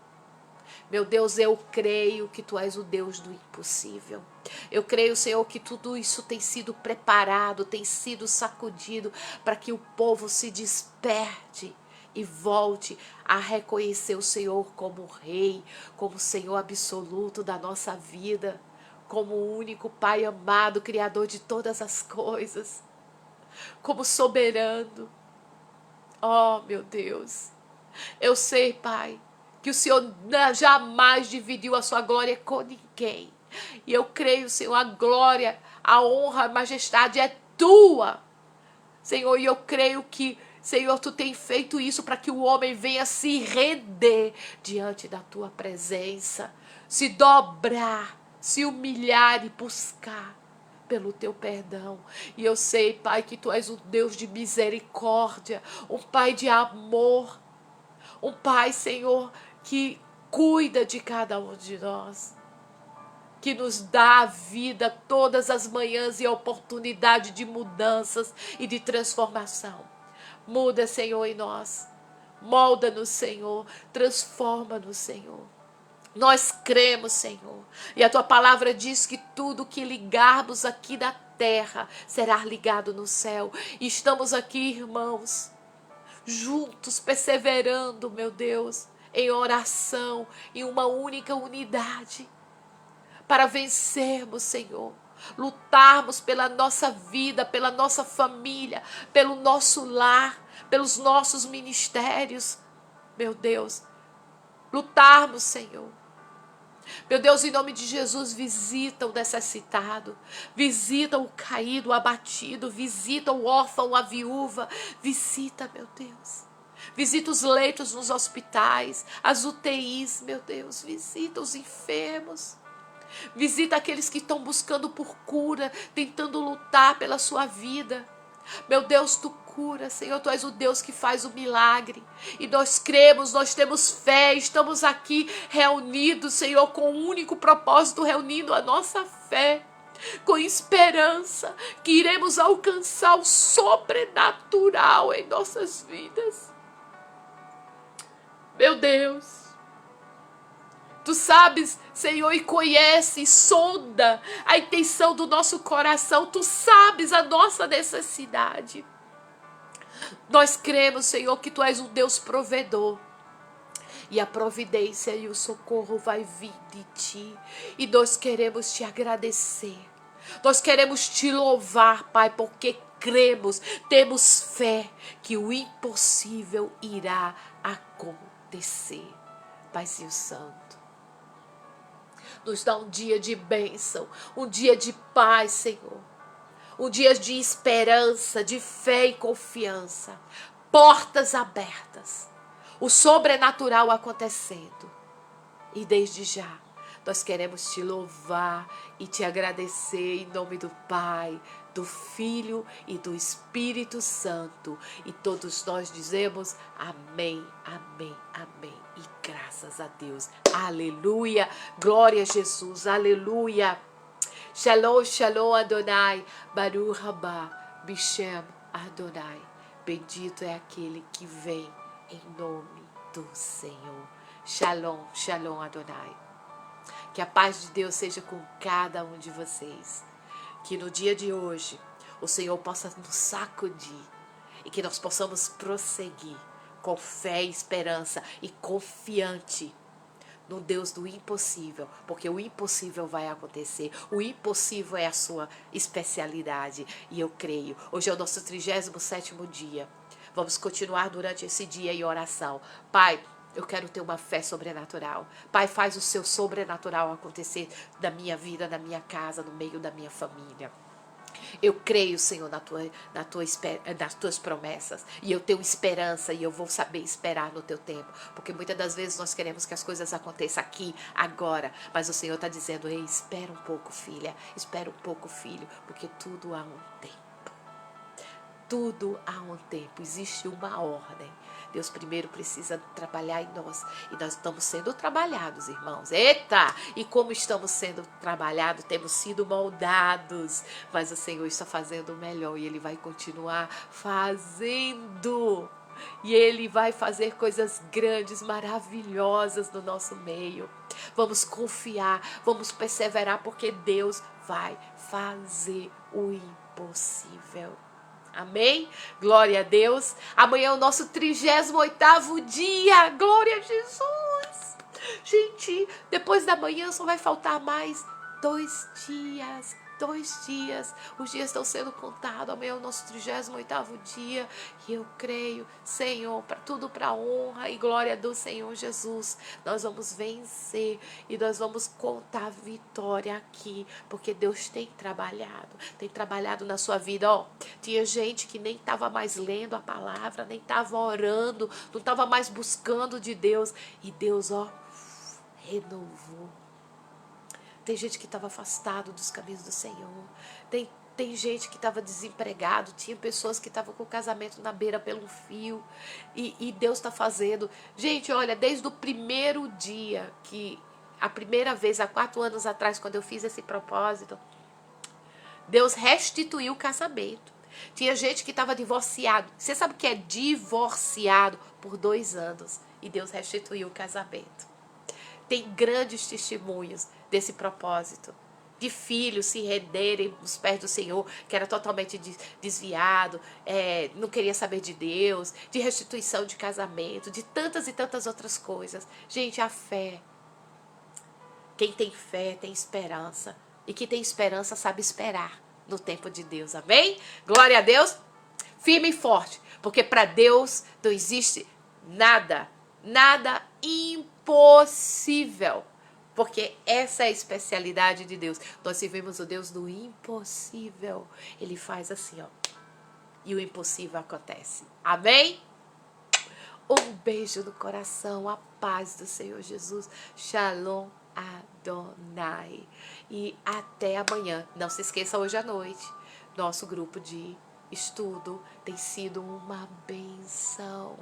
Meu Deus, eu creio que Tu és o Deus do impossível. Eu creio, Senhor, que tudo isso tem sido preparado, tem sido sacudido para que o povo se desperte e volte a reconhecer o Senhor como Rei, como Senhor absoluto da nossa vida, como o único Pai amado, Criador de todas as coisas, como soberano. Oh, meu Deus, eu sei, Pai, que o Senhor jamais dividiu a sua glória com ninguém. E eu creio, Senhor, a glória, a honra, a majestade é Tua, Senhor, e eu creio que, Senhor, Tu tem feito isso para que o homem venha se render diante da Tua presença, se dobrar, se humilhar e buscar pelo Teu perdão. E eu sei, Pai, que Tu és um Deus de misericórdia, um Pai de amor, um Pai, Senhor, que cuida de cada um de nós, que nos dá a vida todas as manhãs e a oportunidade de mudanças e de transformação. Muda, Senhor, em nós. Molda-nos, Senhor. Transforma-nos, Senhor. Nós cremos, Senhor. E a Tua palavra diz que tudo que ligarmos aqui na terra será ligado no céu. E estamos aqui, irmãos, juntos, perseverando, meu Deus, em oração, em uma única unidade, para vencermos, Senhor, lutarmos pela nossa vida, pela nossa família, pelo nosso lar, pelos nossos ministérios, meu Deus, lutarmos, Senhor, Meu Deus, em nome de Jesus, visita o necessitado, visita o caído, o abatido, visita o órfão, a viúva, visita, meu Deus. Visita os leitos nos hospitais, as UTIs, meu Deus, visita os enfermos. Visita aqueles que estão buscando por cura, tentando lutar pela sua vida. Meu Deus, tu cura, Senhor, tu és o Deus que faz o milagre. E nós cremos, nós temos fé, estamos aqui reunidos, Senhor, com um único propósito, reunindo a nossa fé, com esperança que iremos alcançar o sobrenatural em nossas vidas. Meu Deus, tu sabes, Senhor, e conhece, e sonda a intenção do nosso coração. Tu sabes a nossa necessidade. Nós cremos, Senhor, que tu és um Deus provedor. E a providência e o socorro vai vir de ti. E nós queremos te agradecer. Nós queremos te louvar, Pai, porque cremos, temos fé que o impossível irá acontecer. Paizinho Santo, nos dá um dia de bênção, um dia de paz, Senhor. Um dia de esperança, de fé e confiança. Portas abertas. O sobrenatural acontecendo. E desde já, nós queremos te louvar e te agradecer em nome do Pai, do Filho e do Espírito Santo. E todos nós dizemos amém, amém, amém. E graças a Deus. Aleluia. Glória a Jesus. Aleluia. Shalom, shalom Adonai. Baruch haba Bishem Adonai. Bendito é aquele que vem em nome do Senhor. Shalom, shalom Adonai. Que a paz de Deus seja com cada um de vocês. Que no dia de hoje o Senhor possa nos sacudir e que nós possamos prosseguir com fé e esperança e confiante no Deus do impossível, porque o impossível vai acontecer. O impossível é a sua especialidade e eu creio. Hoje é o nosso 37º dia. Vamos continuar durante esse dia em oração. Pai, eu quero ter uma fé sobrenatural. Pai, faz o seu sobrenatural acontecer na minha vida, na minha casa, no meio da minha família. Eu creio, Senhor, nas tuas promessas. E eu tenho esperança e eu vou saber esperar no teu tempo. Porque muitas das vezes nós queremos que as coisas aconteçam aqui, agora. Mas o Senhor está dizendo, ei, espera um pouco, filha. Espera um pouco, filho. Porque tudo há um tempo. Tudo há um tempo. Existe uma ordem. Deus primeiro precisa trabalhar em nós. E nós estamos sendo trabalhados, irmãos. Eita! E como estamos sendo trabalhados, temos sido moldados. Mas o Senhor está fazendo o melhor. E Ele vai continuar fazendo. E Ele vai fazer coisas grandes, maravilhosas no nosso meio. Vamos confiar, vamos perseverar, porque Deus vai fazer o impossível. Amém? Glória a Deus. Amanhã é o nosso 38º dia. Glória a Jesus. Gente, depois da manhã só vai faltar mais 2 dias. 2 dias. Os dias estão sendo contados. Amanhã é o nosso 38º dia. E eu creio, Senhor, para tudo para a honra e glória do Senhor Jesus. Nós vamos vencer e nós vamos contar vitória aqui. Porque Deus tem trabalhado na sua vida. Ó, tinha gente que nem estava mais lendo a palavra, nem estava orando, não estava mais buscando de Deus. E Deus, ó, renovou. Tem gente que estava afastado dos caminhos do Senhor. Tem gente que estava desempregado. Tinha pessoas que estavam com o casamento na beira pelo fio. E Deus está fazendo. Gente, olha, desde o primeiro dia, a primeira vez, há 4 anos atrás, quando eu fiz esse propósito, Deus restituiu o casamento. Tinha gente que estava divorciado. Você sabe o que é divorciado por 2 anos? E Deus restituiu o casamento. Tem grandes testemunhos desse propósito. De filhos se renderem nos pés do Senhor, que era totalmente desviado, não queria saber de Deus, de restituição de casamento, de tantas e tantas outras coisas. Gente, a fé. Quem tem fé tem esperança. E quem tem esperança sabe esperar no tempo de Deus. Amém? Glória a Deus. Firme e forte. Porque para Deus não existe nada impossível. Porque essa é a especialidade de Deus. Nós servimos o Deus do impossível. Ele faz assim, ó. E o impossível acontece. Amém? Um beijo no coração. A paz do Senhor Jesus. Shalom Adonai. E até amanhã. Não se esqueça, hoje à noite, nosso grupo de estudo tem sido uma benção.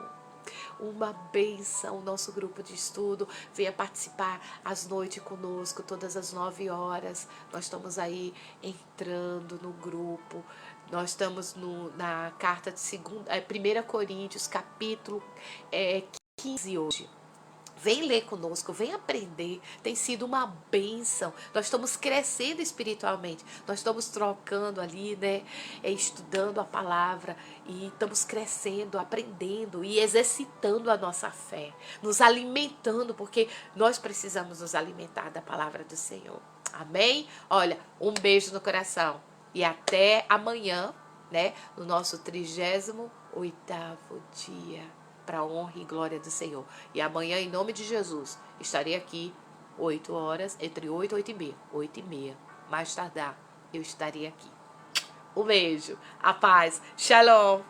Uma benção, nosso grupo de estudo. Venha participar às noites conosco, todas as 9 horas. Nós estamos aí entrando no grupo. Nós estamos na carta de 1 Coríntios, capítulo 15 hoje. Vem ler conosco, vem aprender. Tem sido uma bênção. Nós estamos crescendo espiritualmente. Nós estamos trocando ali, né? Estudando a palavra. E estamos crescendo, aprendendo e exercitando a nossa fé. Nos alimentando, porque nós precisamos nos alimentar da palavra do Senhor. Amém? Olha, um beijo no coração. E até amanhã, né? No nosso 38º dia. Para a honra e glória do Senhor. E amanhã, em nome de Jesus, estarei aqui 8 horas, entre 8 e 8h30. 8h30, mais tardar, eu estarei aqui. Um beijo, a paz, shalom.